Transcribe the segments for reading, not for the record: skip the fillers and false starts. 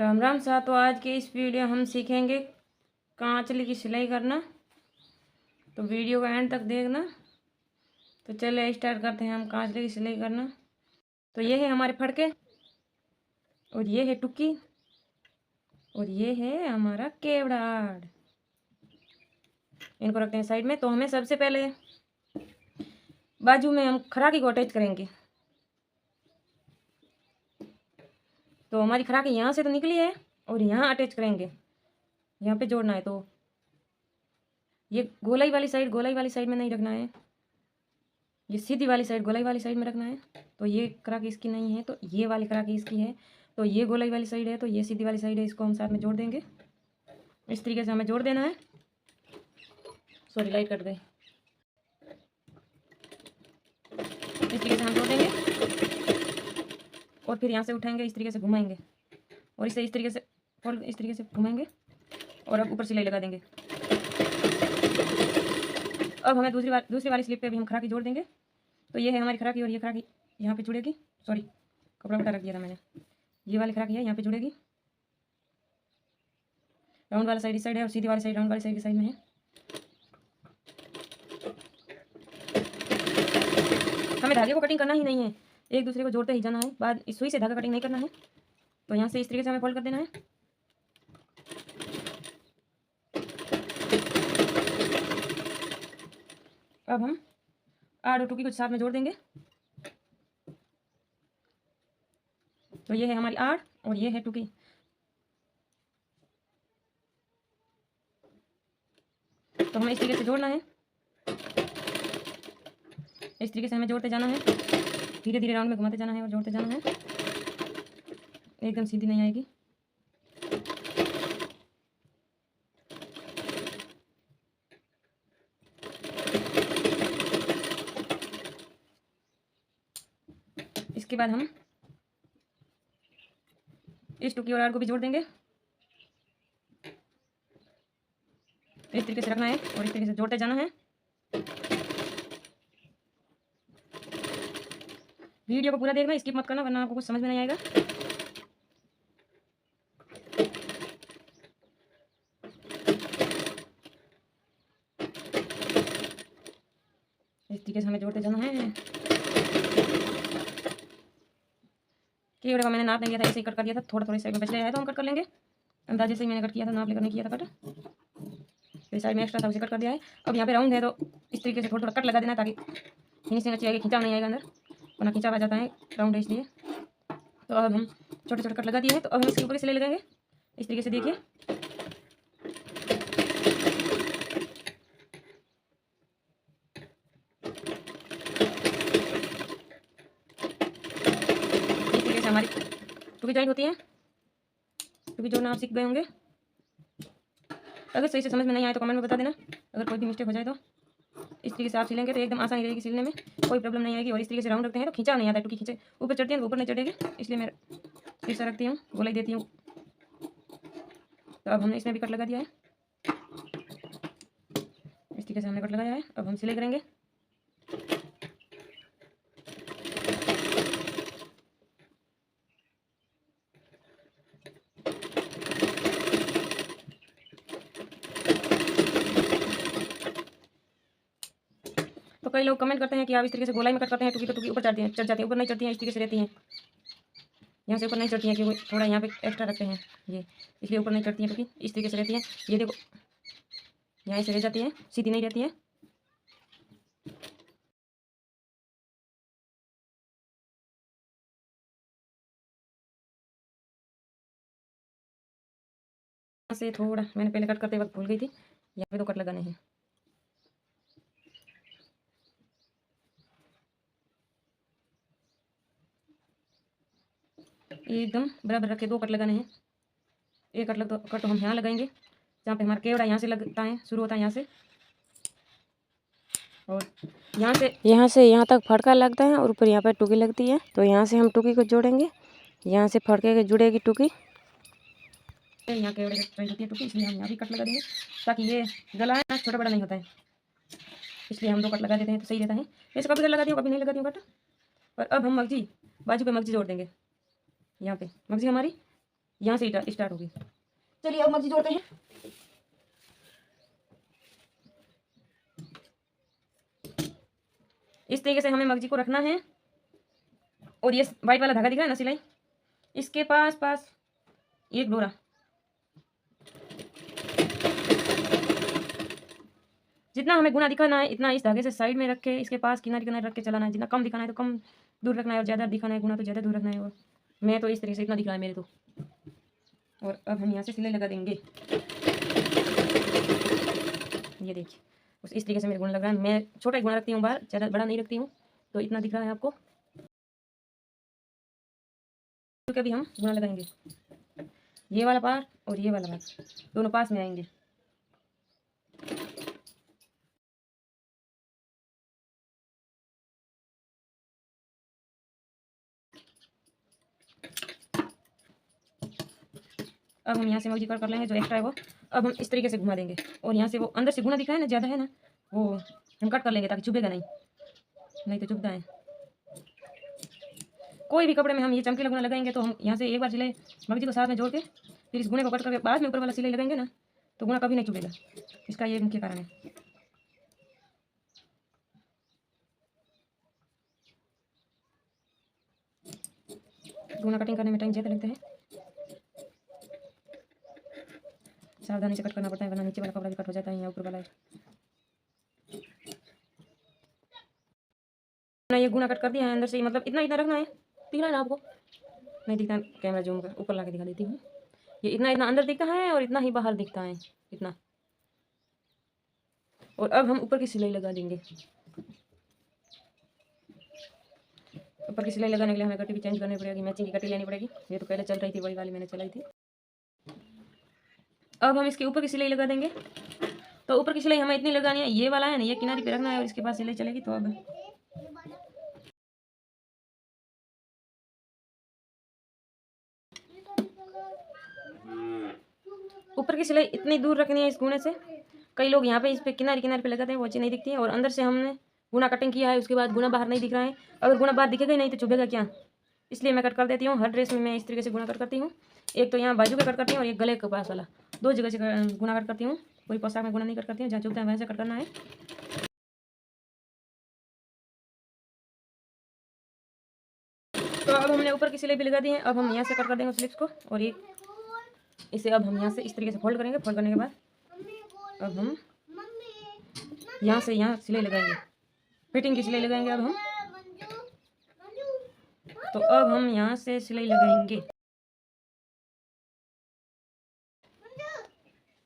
राम राम सा। तो आज के इस वीडियो हम सीखेंगे कांचली की सिलाई करना। तो वीडियो का एंड तक देखना। तो चलिए स्टार्ट करते हैं हम कांचली की सिलाई करना। तो ये है हमारे फड़के और ये है टुक्की और ये है हमारा केवड़ाड़। इनको रखते हैं साइड में। तो हमें सबसे पहले बाजू में हम खराकी को अटैच करेंगे। तो हमारी खराकी यहाँ से तो निकली है और यहाँ अटैच करेंगे, यहाँ पे जोड़ना है। तो ये गोलाई वाली साइड में नहीं रखना है, ये सीधी वाली साइड गोलाई वाली साइड में रखना है। तो ये खराकी इसकी नहीं है, तो ये वाली खराकी इसकी है। तो ये गोलाई वाली साइड है, तो ये सीधी वाली साइड है। इसको हम साथ में जोड़ देंगे। इस तरीके से हमें जोड़ देना है। सॉरी, लाइट कट गई। इस तरीके से हम जोड़ देंगे और फिर यहाँ से उठाएंगे, इस तरीके से घुमाएंगे और इसे इस तरीके से फोल्ड, इस तरीके से घुमाएंगे और अब ऊपर सिलाई लगा देंगे। अब हमें दूसरी वाली स्लिप पे भी हम खराकी जोड़ देंगे। तो ये है हमारी खराकी और ये खराकी यहाँ पे जुड़ेगी। सॉरी, कपड़ा उल्टा रख दिया था मैंने। ये वाली खराकी है, यहाँ पे जुड़ेगी। राउंड वाला साइड इस साइड है और सीधी वाली साइड राउंड वाली साइड की साइड में है। हमें धागे को कटिंग करना ही नहीं है, एक दूसरे को जोड़ते ही जाना है। बाद इस सुई से धागा कटिंग नहीं करना है। तो यहाँ से इस तरीके से हमें फोल्ड कर देना है। अब हम आड़ और टुकी को साथ में जोड़ देंगे। तो ये है हमारी आड़ और ये है टुकी। तो हमें इस तरीके से जोड़ना है, इस तरीके से हमें जोड़ते जाना है। धीरे धीरे राउंड में घुमाते जाना है और जोड़ते जाना है। एकदम सीधी नहीं आएगी। इसके बाद हम इस टुकी और आड़ को भी जोड़ देंगे। इस तरीके से रखना है और इस तरीके से जोड़ते जाना है। वीडियो को पूरा देखना, स्किप मत करना, वरना आपको कुछ समझ में नहीं आएगा। इस तरीके से हमें जोड़ते जाना है। केवड़े का मैंने नाप नहीं लिया था, ऐसे ही कट कर दिया था। थोड़ा थोड़ी साइड में बच गया है तो हम कट कर लेंगे। अंदाजे से ही मैंने कट किया था, नाप लेकर नहीं किया था कट। फिर साइड में एक्स्ट्रा था, उसे कट कर दिया है। अब यहाँ पे राउंड है तो इस तरीके से थोड़ा थोड़ा कट लगा देना ताकि फिनिशिंग अच्छी आएगी, खिंचाव नहीं आएगा अंदर, वरना खिंचाव आ जाता है। राउंड है इसलिए। तो अब हम छोटे छोटे कट लगा दिए हैं। तो अब हम इसके ऊपर सिलाई लगाएंगे। इस तरीके से देखिए। इस तरीके से हमारी टुकी जॉइंट होती है। टुकी जोड़ना आप सीख गए होंगे। अगर सही से समझ में नहीं आए तो कमेंट में बता देना। अगर कोई भी मिस्टेक हो जाए तो इस तरीके से आप सिलेंगे तो एकदम आसानी रहेगी, सिलने में कोई प्रॉब्लम नहीं आएगी। और इस तरीके से राउंड रखते हैं तो खींचा नहीं आता है। टुकी खींचे ऊपर चढ़ती है तो ऊपर नहीं चढ़ेगी, इसलिए मैं फिर से रखती हूँ, गोलाई देती हूँ। तो अब हमने इसमें भी कट लगा दिया है। इस तरीके से हमने कट लगाया है। अब हम सिलाई करेंगे। तो कई लोग कमेंट करते हैं कि आप इस तरीके से गोलाई में कट करते हैं टुकी, तो टुकी ऊपर चढ़ती है, चढ़ जाती है, ऊपर नहीं चढ़ती है। इस तरीके से रहती हैं, यहाँ से ऊपर नहीं चढ़ती हैं क्योंकि थोड़ा यहाँ पे एक्स्ट्रा रखते हैं ये, इसलिए ऊपर नहीं चढ़ती हैं टुकी। इस तरीके से रहती है। ये देखो, यहाँ से रह जाती है, सीधी नहीं रहती है। यहाँ से थोड़ा मैंने पहले कट करते वक्त भूल गई थी, यहाँ पे तो कट लगाने हैं। एकदम बराबर रख के 2 कट लगाने हैं। एक कट तो हम यहाँ लगाएंगे जहाँ पे हमारा केवड़ा यहाँ से लगता है, शुरू होता है यहाँ से, और यहाँ से यहाँ तक फड़का लगता है और ऊपर यहाँ पर टुकी लगती है। तो यहाँ से हम टुकी को जोड़ेंगे, यहाँ से फड़के के जुड़ेगी टुकी। यहाँ केवड़े की जॉइंट होती है टुकी, इसलिए हम यहाँ भी कट लगा देंगे ताकि ये गला है छोटा बड़ा नहीं होता है, इसलिए हम 2 कट लगा देते हैं तो सही रहता है। वैसे कभी लगाती हूँ कभी नहीं लगाती हूँ कट। और अब हम मगजी बाजू पे मगजी जोड़ देंगे। यहाँ पे मगजी हमारी यहाँ से स्टार्ट होगी। चलिए अब मर्जी जोड़ते हैं। इस तरीके से हमें मगजी को रखना है। और ये वाइट वाला धागा दिख रहा है ना सिलाई, इसके पास पास एक डोरा, जितना हमें गुना दिखाना है इतना इस धागे से साइड में रख के इसके पास किनारे किनारे रख के चलाना है। जितना कम दिखाना है तो कम दूर रखना है, और ज़्यादा दिखाना है गुना तो ज़्यादा दूर रखना है। और मैं तो इस तरीके से इतना दिख रहा है मेरे तो। और अब हम यहाँ से सिलाई लगा देंगे। ये देखिए उस इस तरीके से मेरे गुना लग रहा है। मैं छोटा ही गुना रखती हूँ बाहर, ज़्यादा बड़ा नहीं रखती हूँ, तो इतना दिख रहा है आपको। तो अभी हम गुना लगाएंगे, ये वाला पार्ट और ये वाला पार्ट दोनों पास में आएंगे। अब हम यहाँ से मगजी कर लेंगे, जो एक्स्ट्रा है वो अब हम इस तरीके से घुमा देंगे। और यहाँ से वो अंदर से गुना दिखा है ना, ज़्यादा है ना, वो हम कट कर लेंगे ताकि चुभेगा नहीं तो चुभता है। कोई भी कपड़े में हम ये चमकीला गुना लगाएंगे तो हम यहाँ से एक बार सिलाई मगजी को साथ में जोड़ के फिर इस गुने को कट करके बाद में ऊपर वाला सिलाई लगाएंगे ना, तो गुना कभी नहीं चुभेगा। इसका ये मुख्य कारण है। गुना कटिंग करने में टाइम ज़्यादा लगता है, सावधानी से कट करना पड़ता है, वरना नीचे वाला कपड़ा भी कट हो जाता है या ऊपर वाला। ये गुना कट कर दिया है अंदर से, मतलब इतना इतना रखना है। दिख रहा है ना आपको? नहीं दिखता, कैमरा जूम कर ऊपर ला के दिखा देती हूँ। ये इतना इतना अंदर दिखता है और इतना ही बाहर दिखता है, इतना। और अब हम ऊपर की सिलाई लगा देंगे। ऊपर की सिलाई लगाने के लिए हमें कटी भी चेंज करनी पड़ेगी, मैचिंग की कटी लेनी पड़ेगी। ये तो पहले चल रही थी, वही वाली मैंने चलाई थी। अब हम इसके ऊपर की सिलाई लगा देंगे। तो ऊपर की सिलाई हमें इतनी लगानी है, ये वाला है ना, ये किनारे पे रखना है और इसके पास सिलाई चलेगी। तो अब ऊपर की सिलाई इतनी दूर रखनी है इस गुने से। कई लोग यहाँ पे इस पे किनारे किनारे पे लगाते हैं, वो अच्छी नहीं दिखती है। और अंदर से हमने गुना कटिंग किया है, उसके बाद गुना बाहर नहीं दिख रहा है। अगर गुना बाहर दिखेगा ही नहीं तो चुभेगा क्या, इसलिए मैं कट कर देती हूँ। हर ड्रेस में मैं इस तरीके से गुना कट करती हूँ। एक तो यहाँ बाजू पे कट करती हूँ और एक गले के पास वाला, दो जगह से गुना कट करती हूँ। कोई पोशाक में गुना नहीं कट करती हूँ, जहाँ चुभता है वहाँ से कट करना है। तो अब हमने ऊपर की सिलाई भी लगा दी है। अब हम यहाँ से कट कर देंगे स्लिप्स को, और ये इसे अब हम यहाँ से इस तरीके से फोल्ड करेंगे। फोल्ड करने के बाद अब हम यहाँ से यहाँ सिलाई लगाएंगे, फिटिंग की सिलाई लगाएंगे। अब हम तो अब हम यहाँ से सिलाई लगाएंगे।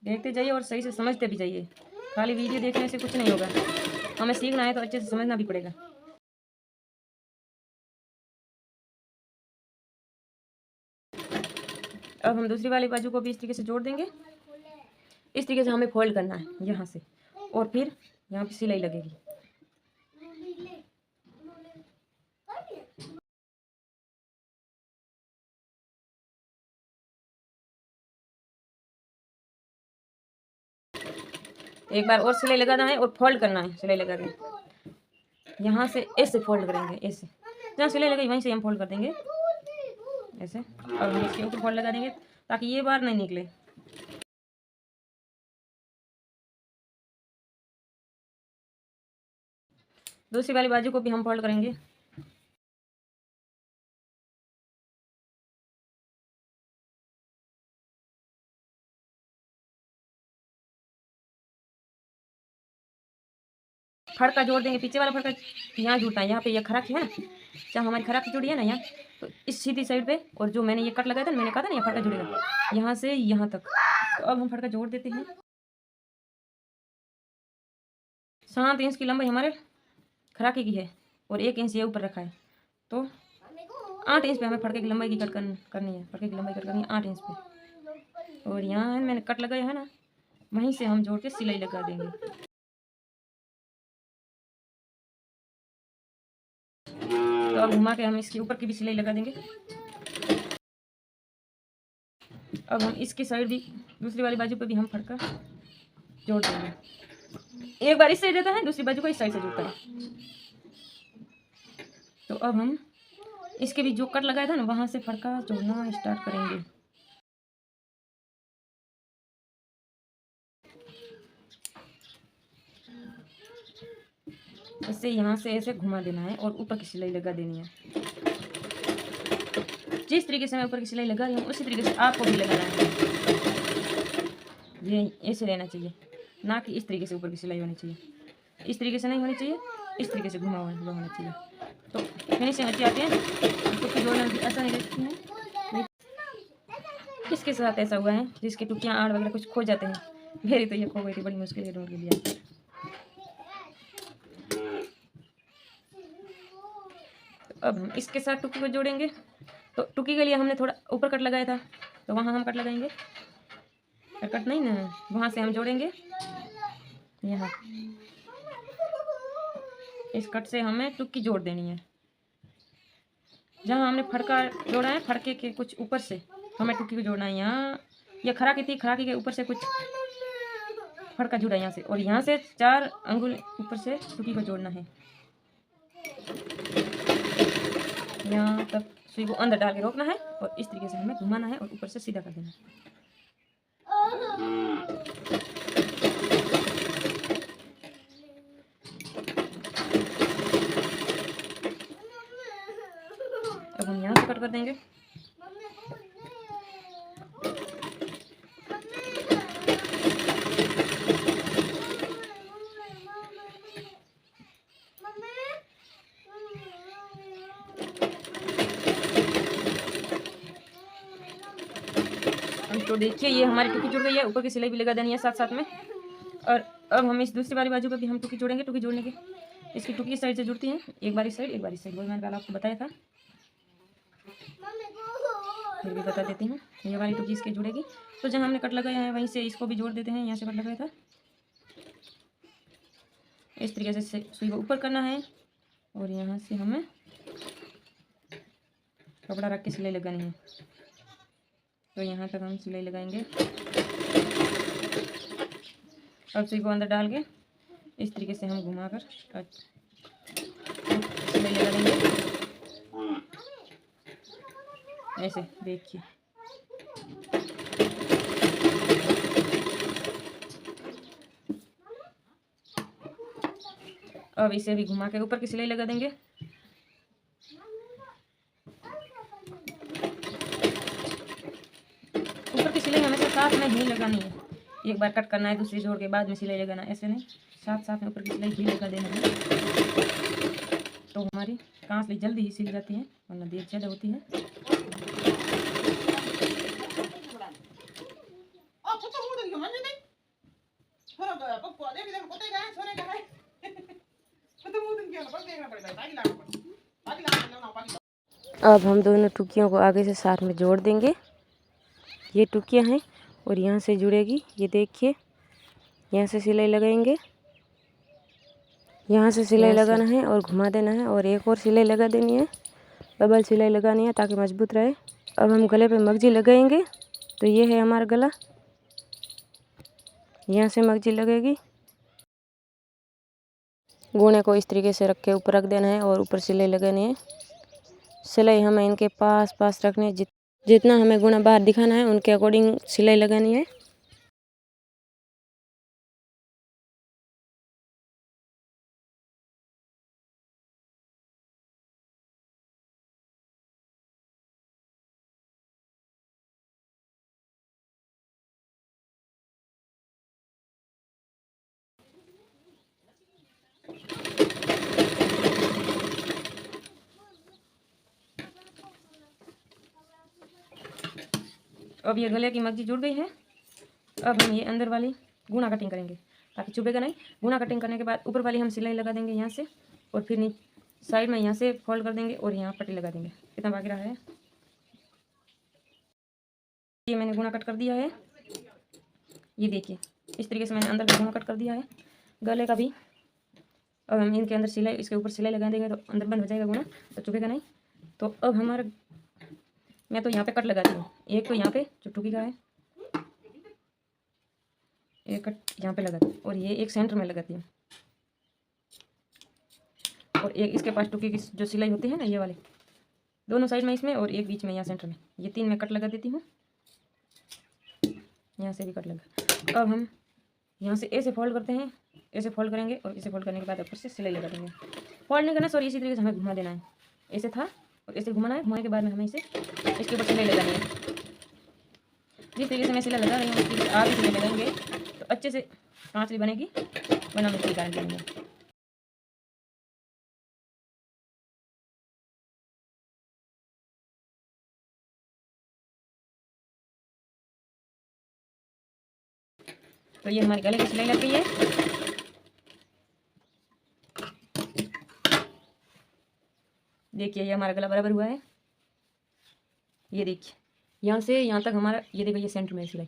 देखते जाइए और सही से समझते भी जाइए। खाली वीडियो देखने से कुछ नहीं होगा, हमें सीखना है तो अच्छे से समझना भी पड़ेगा। अब हम दूसरी वाली बाजू को भी इस तरीके से जोड़ देंगे। इस तरीके से हमें फोल्ड करना है यहाँ से, और फिर यहाँ पे सिलाई लगेगी। एक बार और सिलाई लगाना है और फोल्ड करना है। सिलाई लगा के यहाँ से ऐसे फोल्ड करेंगे, ऐसे जहाँ सिलाई लगाई वहीं से हम फोल्ड कर देंगे ऐसे। और हम इसके ऊपर फोल्ड लगा देंगे ताकि ये बार नहीं निकले। दूसरी वाली बाजू को भी हम फोल्ड करेंगे। फड़का जोड़ देंगे, पीछे वाला फड़का यहाँ जुड़ता है, यहाँ पे ये खराक है ना, जहाँ हमारी खराक जुड़ी है ना यहाँ, तो इस सीधी साइड पे। और जो मैंने ये कट लगाया था ना, मैंने कहा था ना ये फड़का जुड़ेगा यहाँ से यहाँ तक। तो अब हम फड़का जोड़ देते हैं। 7 इंच की लंबाई हमारे खराके की है और 1 इंच ये ऊपर रखा है, तो 8 इंच पे हमें फड़के की लंबाई की कट करनी है। फड़के की लंबाई कट करनी है 8 इंच पे। और यहाँ मैंने कट लगाया है ना, वहीं से हम जोड़ के सिलाई लगा देंगे। तो अब घुमा के हम इसके ऊपर की भी सिलाई लगा देंगे। अब हम इसकी साइड भी, दूसरी वाली बाजू पे भी हम फड़का जोड़ देंगे। एक बार इस साइड रहता है, दूसरी बाजू को इस साइड से जुड़ता है। तो अब हम इसके भी जो कट लगाया था ना, वहाँ से फड़का जोड़ना स्टार्ट करेंगे। इससे यहाँ से ऐसे घुमा देना है और ऊपर की सिलाई लगा देनी है। जिस तरीके से मैं ऊपर की सिलाई लगा रही हूँ उसी तरीके से आपको भी लगाना है। ये ऐसे रहना चाहिए, ना कि इस तरीके से ऊपर की सिलाई होनी चाहिए। इस तरीके से नहीं होनी चाहिए, इस तरीके से घुमा हुआ होना चाहिए। तो फिनिशिंग अच्छी आती है, टुक्की जोड़ना भी आसानी रहती है। किसके साथ ऐसा हुआ है जिसकी टुक्कियाँ आड़ वगैरह कुछ खो जाते हैं? मेरी तो ये खो गई थी, बड़ी मुश्किल से ढूंढ के लिया। तो अब हम इसके साथ टुक्की को जोड़ेंगे। तो टुक्की के लिए हमने थोड़ा ऊपर कट लगाया था, तो वहाँ हम कट लगाएंगे। कट नहीं ना, वहाँ से हम जोड़ेंगे यहाँ। इस कट से हमें टुक्की जोड़ देनी है। जहाँ हमने फड़का जोड़ा है, फड़के के कुछ ऊपर से हमें टुक्की को जोड़ना है। यहाँ ये खराकी थी, खराकी के ऊपर से कुछ फड़का जुड़ा यहाँ से, और यहाँ से 4 अंगुल ऊपर से टुक्की को जोड़ना है। यहाँ तक सुई को अंदर डाल के रोकना है और इस तरीके से हमें घुमाना है और ऊपर से सीधा कर देना है। अब हम यहाँ से कट कर देंगे। तो देखिए ये हमारी टुकी जुड़ गई है, ऊपर की सिलाई भी लगा देनी है साथ साथ में। और अब हम इस दूसरी वाली बाजू पर भी हम टुकी जोड़ेंगे। टुकी जोड़ने के इसकी टुकी इस साइड से जुड़ती है, एक बार इस साइड एक बार इस साइड, वही मैंने कल आपको बताया था, फिर भी बता देती हूँ। ये वाली टुकी इसके जुड़ेगी। तो जहाँ हमने कट लगाया है वहीं से इसको भी जोड़ देते हैं। यहाँ से कट लगाया था, इस तरीके से सुई को ऊपर करना है और यहाँ से हमें कपड़ा रख के सिलाई लगानी है। तो यहाँ तक हम सिलाई लगाएंगे। अब सुई को अंदर डाल के इस तरीके से हम घुमाकर सिलाई लगा देंगे। ऐसे देखिए, अब इसे भी घुमा के ऊपर की सिलाई लगा देंगे। ऊपर की सिलाई हमेशा साथ में ही लगानी है। एक बार कट करना है, दूसरी जोड़ के बाद में सिलाई लगाना है, ऐसे नहीं, साथ साथ में ऊपर की सिलाई भी लगा देना है। तो हमारी कांसली जल्दी ही सिल जाती है, वरना देर ज़्यादा होती है। अब हम दोनों टुकियों को आगे से साथ में जोड़ देंगे। ये टुकियाँ हैं और यहाँ से जुड़ेगी, ये देखिए, यहाँ से सिलाई लगाएंगे, यहाँ से सिलाई लगाना है और घुमा देना है, और एक और सिलाई लगा देनी है, डबल सिलाई लगानी है ताकि मजबूत रहे। अब हम गले पे मगजी लगाएंगे। तो ये है हमारा गला, यहाँ से मगजी लगेगी। गूने को इस तरीके से रख के ऊपर रख देना है और ऊपर सिलाई लगानी है। सिलाई हमें इनके पास पास रखनी है, जितना हमें गुना बाहर दिखाना है उनके अकॉर्डिंग सिलाई लगानी है। अब ये गले की मगजी जुड़ गई है। अब हम ये अंदर वाली गुना कटिंग करेंगे ताकि चुभेगा नहीं। गुना कटिंग करने के बाद ऊपर वाली हम सिलाई लगा देंगे यहाँ से, और फिर नीचे साइड में यहाँ से फोल्ड कर देंगे और यहाँ पट्टी लगा देंगे। कितना बाकी रहा है, ये मैंने गुना कट कर दिया है। ये देखिए, इस तरीके से मैंने अंदर का गुना कट कर दिया है, गले का भी। अब हम इनके अंदर सिलाई, इसके ऊपर सिलाई लगा देंगे तो अंदर बंद हो जाएगा गुना, तो चुभेगा नहीं। तो अब हमारा, मैं तो यहाँ पे कट लगाती हूँ, एक तो यहाँ पे जो टुकी का है, एक कट यहाँ पे लगाती हूँ, और ये एक सेंटर में लगाती हूँ, और एक इसके पास टुकी की जो सिलाई होती है ना, ये वाली दोनों साइड में इसमें, और एक बीच में यहाँ सेंटर में, ये 3 में कट लगा देती हूँ। यहाँ से भी कट लगा। अब हम यहाँ से ऐसे फोल्ड करते हैं ऐसे फोल्ड करेंगे और इसे फोल्ड करने के बाद ऊपर से सिलाई लगा देंगे। फोल्ड नहीं करना, सॉरी, इसी तरीके से हमें घुमा देना है। ऐसे था और ऐसे घुमाना है। घुमाने के बाद में हमें इसे इसके ऊपर सिलाई लगानी है। जिस तरीके से मैं सिलाई लगा रही हूँ उस तरीके से आप भी सिलाई लगाएंगे तो अच्छे से कांचली बनेगी, वरना मैं कोई गारंटी नहीं है। तो ये हमारे गले की सिलाई लग गई है। देखिए ये हमारा गला बराबर हुआ है। ये देखिए यहाँ से यहाँ तक हमारा, ये देखो ये सेंटर में सिलाई,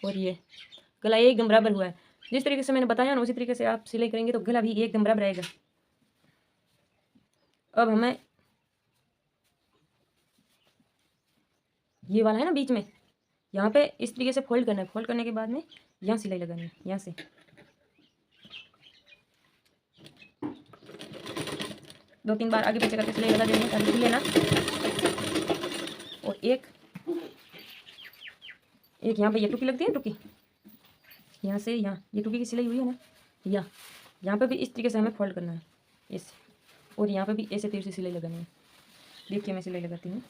और ये गला एकदम बराबर हुआ है। जिस तरीके से मैंने बताया ना उसी तरीके से आप सिलाई करेंगे तो गला भी एकदम बराबर रहेगा। अब हमें ये वाला है ना बीच में, यहाँ पे इस तरीके से फोल्ड करना है। फोल्ड करने के बाद में यहाँ सिलाई लगानी है, यहाँ से 2-3 बार आगे पीछे करके सिलाई लगा देनी है ताकि खुले ना। और एक यहाँ पे ये टुकी लगती है, टुकी यहाँ से यहाँ ये टुकी की सिलाई हुई है ना, यहाँ पे भी इस तरीके से हमें फोल्ड करना है ऐसे, और यहाँ पे भी ऐसे तीर से सिलाई लगानी है। देखिए मैं सिलाई लगाती हूँ,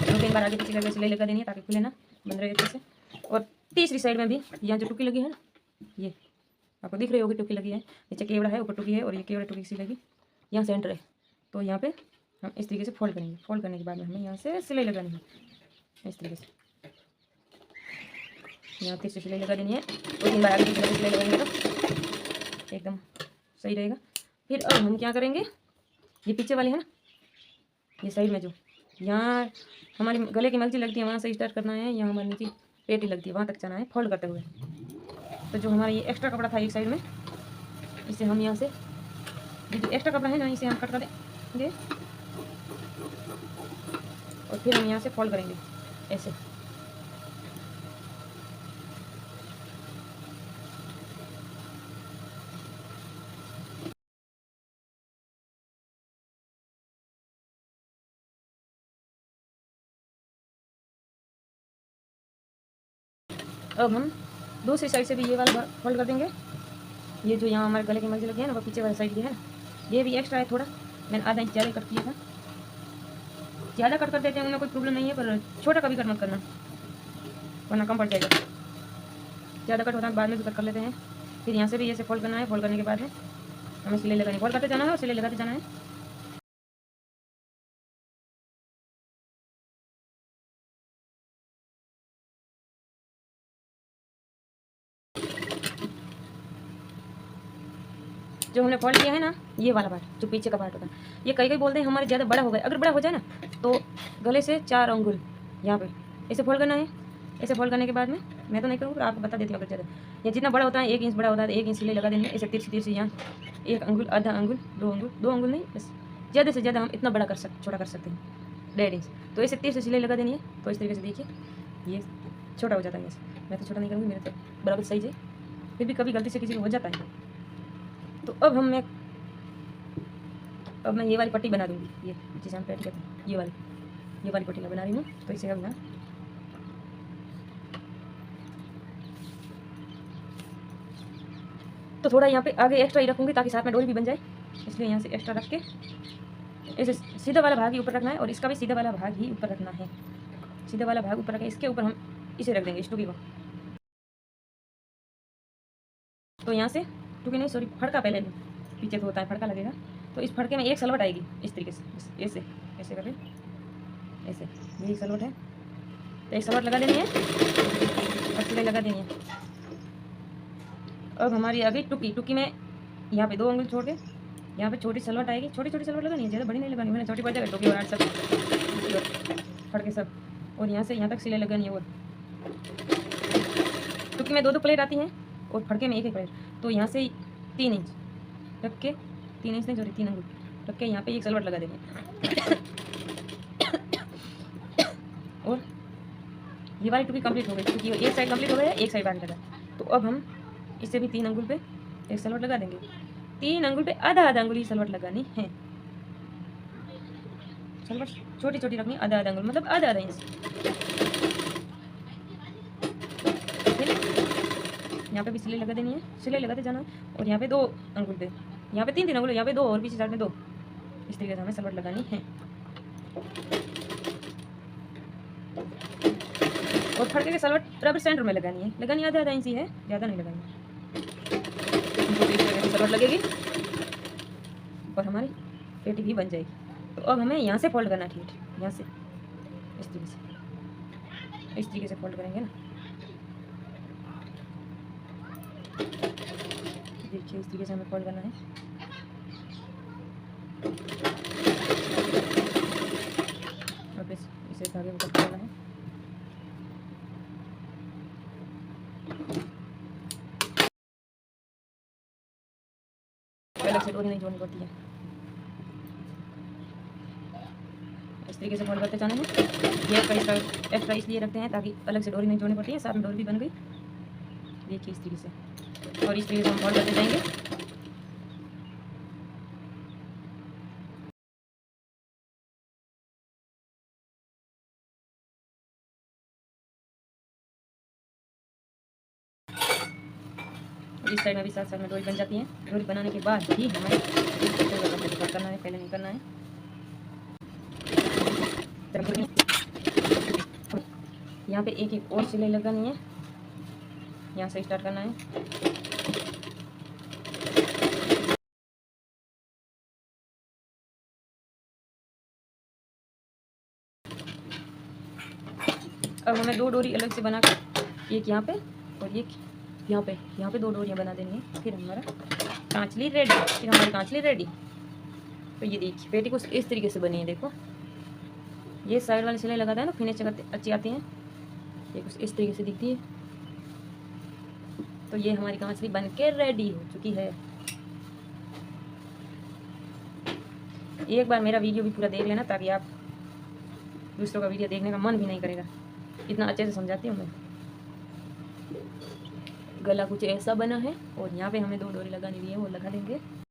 2-3 बार आगे पीछे करके सिलाई लगा देनी है ताकि खुले ना, बंद रहे अच्छे से। और तीसरी साइड में भी यहाँ जो टुकी लगी है ना, ये आपको दिख रही होगी टुकी लगी है, नीचे केवड़ा है, ऊपर टुकी है, और ये केवड़ा टुकी सी लगी, यहाँ सेंटर है। तो यहाँ पे हम इस तरीके से फोल्ड करेंगे। फोल्ड करने के बाद में हमें यहाँ से सिलाई लगानी है इस तरीके से, यहाँ तीसरी सिलाई लगा देनी है। 2-3 बार आगे पीछे करके सिलाई लगाएंगे तो एकदम सही रहेगा। फिर अब हम क्या करेंगे, ये पीछे वाले है ना, ये साइड में जो यहाँ हमारे गले की मलची लगती है वहाँ से स्टार्ट करना है। यहाँ हमारी नीचे पेटी लगती है वहाँ तक जाना है फोल्ड करते हुए। तो जो हमारा ये एक्स्ट्रा कपड़ा था एक साइड में, इसे हम यहाँ से, ये जो एक्स्ट्रा कपड़ा है ना इसे हम कट कर देंगे और फिर हम यहाँ से फोल्ड करेंगे ऐसे। अब हम दूसरी साइड से भी ये वाला फोल्ड कर देंगे। ये जो यहाँ हमारे गले की मलची लगी है ना वो पीछे वाली साइड की है ना, ये भी एक्स्ट्रा है थोड़ा, मैंने आधा इंच ज़्यादा कट किया था। ज़्यादा कट कर देते हैं उनमें कोई प्रॉब्लम नहीं है, पर छोटा कभी कट मत करना वरना कम पड़ जाएगा। ज़्यादा कट होता है बाद में भी कट कर लेते हैं। फिर यहाँ से भी ऐसे फोल्ड करना है। फोल्ड करने के बाद में हमें सिलाई लगानी, फोल्ड करते जाना है और सिलाई लगाते जाना है। जो हमने फोल्ड किया है ना, ये वाला पार्ट जो पीछे का पार्ट होता है, ये कई बोलते हैं हमारे ज़्यादा बड़ा हो गया। अगर बड़ा हो जाए ना तो गले से 4 अंगुल यहाँ पे ऐसे फोल्ड करना है। ऐसे फोल्ड करने के बाद में मैं तो नहीं करूँगा, आपको बता देती हूँ। अगर ज़्यादा ये जितना बड़ा होता है 1 इंच बड़ा होता है तो 1 इंच सिलाई लगा देंगे ऐसे तिरछी यहाँ 1 अंगुल, आधा अंगुल, 2 अंगुल नहीं, बस ज़्यादा से ज़्यादा हम इतना बड़ा छोटा कर सकते हैं 1.5 इंच। तो ऐसे 30 से सिलाई लगा देनी है। तो इस तरीके से देखिए ये छोटा हो जाता है। ऐसे मैं तो छोटा नहीं करूँगी, मेरे तो बराबर सही है, फिर भी कभी गलती से किसी को हो जाता है। तो अब मैं ये वाली पट्टी बना दूँगी, ये जिसे हम पैट कहते हैं, ये वाली पट्टी मैं बना रही हूँ। तो इसे अब यहाँ तो थोड़ा यहाँ पे आगे एक्स्ट्रा ही रखूँगी ताकि साथ में डोरी भी बन जाए, इसलिए यहाँ से एक्स्ट्रा रख के ऐसे सीधा वाला भाग ही ऊपर रखना है और इसका भी सीधा वाला भाग ही ऊपर रखना है। सीधा वाला भाग ऊपर रखें, इसके ऊपर हम इसे रख देंगे, इस टुकी को। तो यहाँ से टुकी नहीं, सॉरी, फड़का पहले पीछे तो होता है, फड़का लगेगा। तो इस फड़के में एक सलवट आएगी इस तरीके से, ऐसे ऐसे करके, ऐसे ये सलवट है। तो एक सलवट लगा देनी है और सिलाई लगा देनी है। अब हमारी आ गई टुकी में यहाँ पे 2 अंगुल छोड़ के यहाँ पे छोटी सलवट आएगी। छोटी सलवट लगानी है, ज़्यादा बड़ी नहीं लगानी, मैंने छोटी पड़ जाएगा टुकी और सब फड़के सब। और यहाँ से यहाँ तक सिलाई लगानी है। और टुकी में 2 प्लेट आती हैं और फड़के में 1 प्लेट। तो यहाँ से 3 इंच रख के, 3 इंच नहीं सॉरी 3 अंगुल रख के यहाँ पे एक सलवट लगा देनी है। और ये वाली टुकी कंप्लीट हो गई, क्योंकि एक साइड कंप्लीट हो गया, एक साइड बाकी लगा। तो अब हम इसे भी 3 अंगुल पे एक सलवट लगा देंगे। 3 अंगुल पे आधा अंगुल ही सलवट लगानी है। सलवट छोटी रखनी, आधा अंगुल मतलब आधा इंच। यहाँ पे भी सिलाई लगा देनी है, सिलाई लगाते जाना। और यहाँ पे 2 अंगुल पे, यहाँ पे 3 अंगुल, यहाँ पे 2 और पीछे साइड में 2। इस तरीके से हमें सलवट लगानी है। और फड़के के सलवट रबर सेंटर में लगानी आधा इंच ही है, ज़्यादा नहीं लगानी। तो इस तरीके से सलवट लगेगी और हमारी पेटी भी बन जाएगी। तो अब हमें यहाँ से फोल्ड करना है, ठीक है, यहाँ से इस तरीके से फोल्ड करेंगे ना। देखिए इस तरीके से हमें फोल्ड करना है। और इसे धागे को कट करना है। अलग से डोरी नहीं जोड़नी पड़ती है, इस तरीके से फोल्ड करते जाना है। ये एक्स्ट्रा इसलिए रखते हैं ताकि अलग से डोरी नहीं जोड़नी पड़ती है, साथ में डोरी भी बन गई। देखिए इस तरीके से, और इस तरीके से हम फोल्ड करते जाएंगे। इस साइड में भी साथ में डोरी बन जाती है। डोरी बनाने के बाद ही हमें करना है, पहले नहीं करना है। यहाँ पे एक और सिलाई लगानी है, यहाँ से स्टार्ट करना है। अब हमें 2 डोरी अलग से बनाकर, एक यहाँ पे और एक यहाँ पे 2 डोरियाँ बना देनी है। फिर हमारा कांचली रेडी। तो ये देखिए पेटी कुछ इस तरीके से बनी है। देखो ये साइड वाली सिलाई लगाता है ना, फिनिशिंग अच्छी आती है। ये कुछ इस तरीके से दिखती है। तो ये हमारी कांचली बन के रेडी हो चुकी है। एक बार मेरा वीडियो भी पूरा देख लेना, ताकि आप दूसरों का वीडियो देखने का मन भी नहीं करेगा। इतना अच्छे से समझाती हूँ मैं। गला कुछ ऐसा बना है और यहाँ पे हमें 2 डोरी लगानी भी है, वो लगा देंगे।